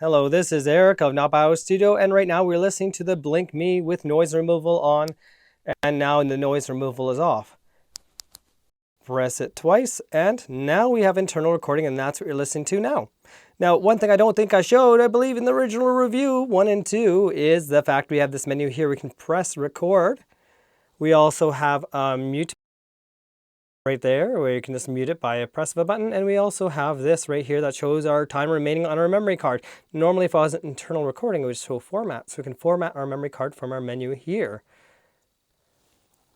Hello, this is Eric of NotBio Studio, and right now we're listening to the BlinkMe with noise removal on, and now the noise removal is off. Press it twice, and now we have internal recording, and that's what you're listening to now. Now, one thing I don't think I showed, I believe in the original review, 1 and 2, is the fact we have this menu here. We can press record. We also have a mute right there, where you can just mute it by a press of a button. And we also have this right here that shows our time remaining on our memory card. Normally, if I was an internal recording, it would show format. So we can format our memory card from our menu here.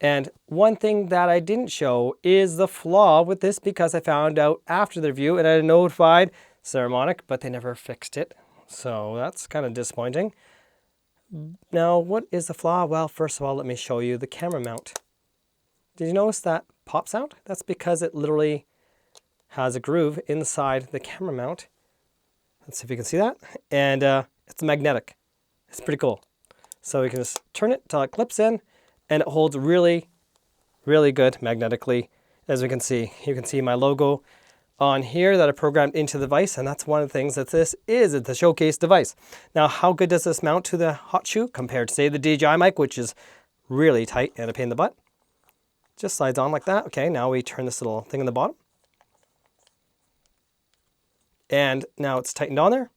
And one thing that I didn't show is the flaw with this, because I found out after the review and I notified Saramonic, but they never fixed it. So that's kind of disappointing. Now, what is the flaw? Well, first of all, let me show you the camera mount. Did you notice that pop sound? That's because it literally has a groove inside the camera mount. Let's see if you can see that. And it's magnetic. It's pretty cool. So you can just turn it till it clips in, and it holds really, really good magnetically. As we can see, you can see my logo on here that I programmed into the device, and that's one of the things that this is. It's a showcase device. Now, how good does this mount to the hot shoe compared to, say, the DJI mic, which is really tight and a pain in the butt? Just slides on like that. Okay, now we turn this little thing in the bottom. And now it's tightened on there.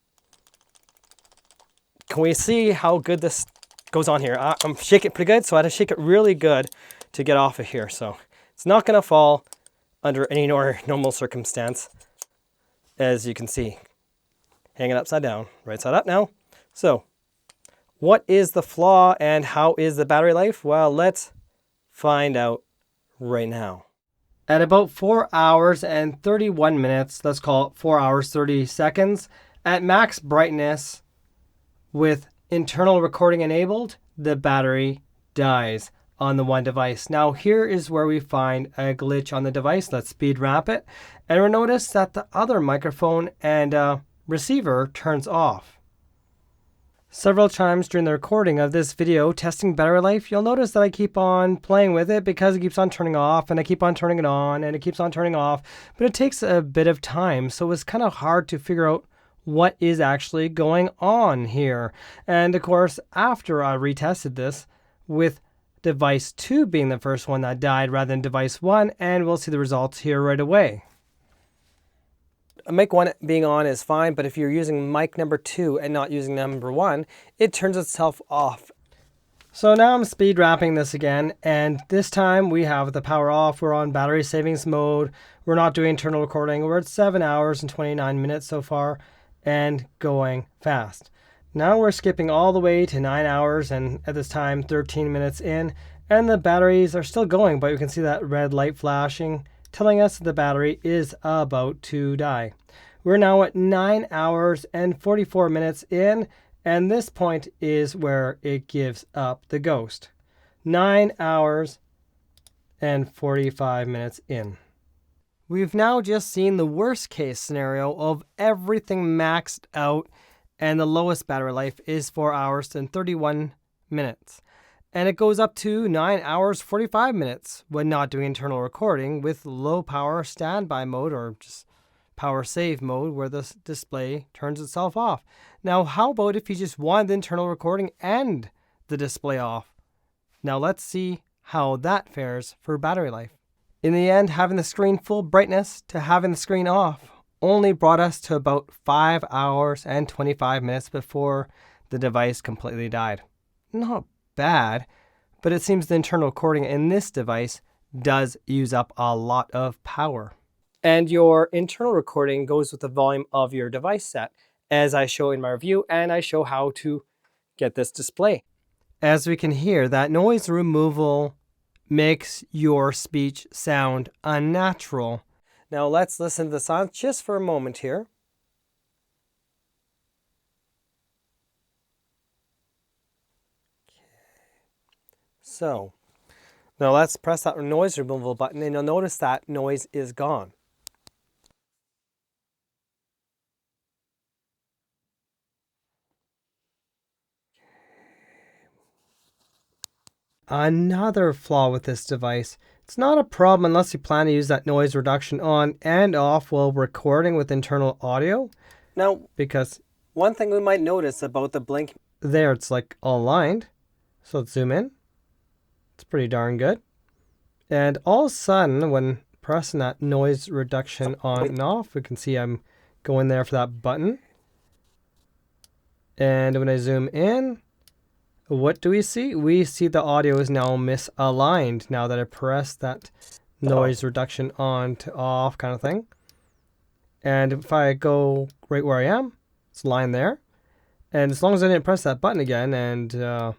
Can we see how good this goes on here? I'm shaking it pretty good, so I had to shake it really good to get off of here. So it's not going to fall under any normal circumstance, as you can see. Hanging upside down, right side up now. So what is the flaw and how is the battery life? Well, let's find out right now. At about 4 hours and 31 minutes, let's call it 4 hours 30 seconds, at max brightness with internal recording enabled, the battery dies on the one device. Now here is where we find a glitch on the device. Let's speed ramp it, and we'll notice that the other microphone and receiver turns off. Several times during the recording of this video testing battery life, you'll notice that I keep on playing with it because it keeps on turning off, and I keep on turning it on, and it keeps on turning off, but it takes a bit of time, so it's kind of hard to figure out what is actually going on here. And of course, after I retested this with device 2 being the first one that died rather than device 1, and we'll see the results here right away. Mic 1 being on is fine, but if you're using mic number 2 and not using number 1, it turns itself off. So now I'm speed wrapping this again, and this time we have the power off. We're on battery savings mode. We're not doing internal recording. We're at 7 hours and 29 minutes so far and going fast. Now we're skipping all the way to 9 hours and at this time 13 minutes in, and the batteries are still going, but you can see that red light flashing, telling us that the battery is about to die. We're now at 9 hours and 44 minutes in, and this point is where it gives up the ghost. 9 hours and 45 minutes in. We've now just seen the worst case scenario of everything maxed out, and the lowest battery life is 4 hours and 31 minutes. And it goes up to 9 hours 45 minutes when not doing internal recording with low power standby mode, or just power save mode, where the display turns itself off. Now, how about if you just wanted the internal recording and the display off? Now let's see how that fares for battery life. In the end, having the screen full brightness to having the screen off only brought us to about 5 hours and 25 minutes before the device completely died. Not bad, but it seems the internal recording in this device does use up a lot of power. And your internal recording goes with the volume of your device set, as I show in my review, and I show how to get this display. As we can hear, that noise removal makes your speech sound unnatural. Now let's listen to the sound just for a moment here. So now let's press that noise removal button, and you'll notice that noise is gone. Another flaw with this device. It's not a problem unless you plan to use that noise reduction on and off while recording with internal audio. Now, because One thing we might notice about the Blink, there it's like all aligned. So let's zoom in. It's pretty darn good. And all of a sudden, when pressing that noise reduction on and off, we can see I'm going there for that button. And when I zoom in, what do we see? We see the audio is now misaligned now that I pressed that noise reduction on to off kind of thing. And if I go right where I am, it's aligned there. And as long as I didn't press that button again, and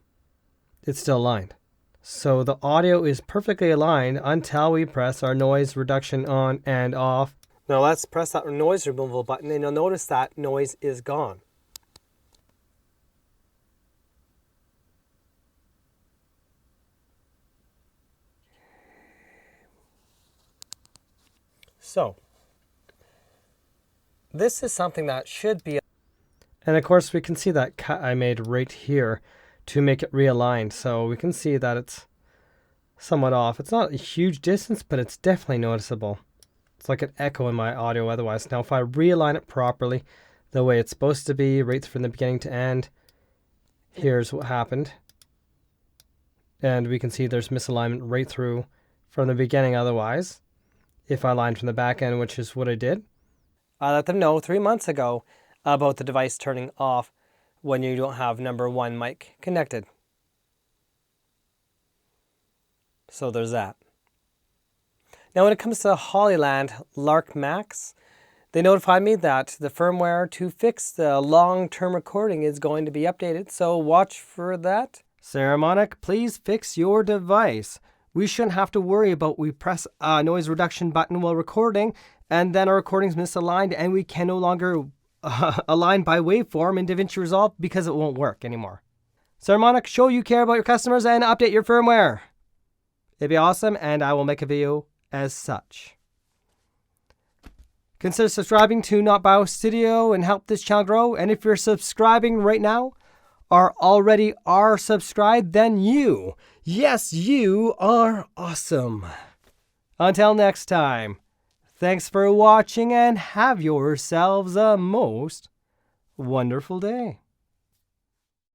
it's still aligned. So the audio is perfectly aligned until we press our noise reduction on and off. Now let's press that noise removal button and you'll notice that noise is gone. So this is something that should be, and of course we can see that cut I made right here to make it realigned. So we can see that it's somewhat off. It's not a huge distance, but it's definitely noticeable. It's like an echo in my audio otherwise. Now if I realign it properly, the way it's supposed to be, right from the beginning to end, here's what happened. And we can see there's misalignment right through from the beginning otherwise. If I line from the back end, which is what I did. I let them know 3 months ago about the device turning off when you don't have number 1 mic connected. So there's that. Now when it comes to Hollyland Lark Max, they notified me that the firmware to fix the long-term recording is going to be updated, so watch for that. Saramonic, please fix your device. We shouldn't have to worry about we press a noise reduction button while recording and then our recording's misaligned and we can no longer align by waveform in DaVinci Resolve because it won't work anymore. Saramonic, show you care about your customers and update your firmware. It'd be awesome and I will make a video as such. Consider subscribing to Not Bio Studio and help this channel grow. And if you're subscribing right now, already subscribed, then you, yes, you are awesome. Until next time, thanks for watching and have yourselves a most wonderful day.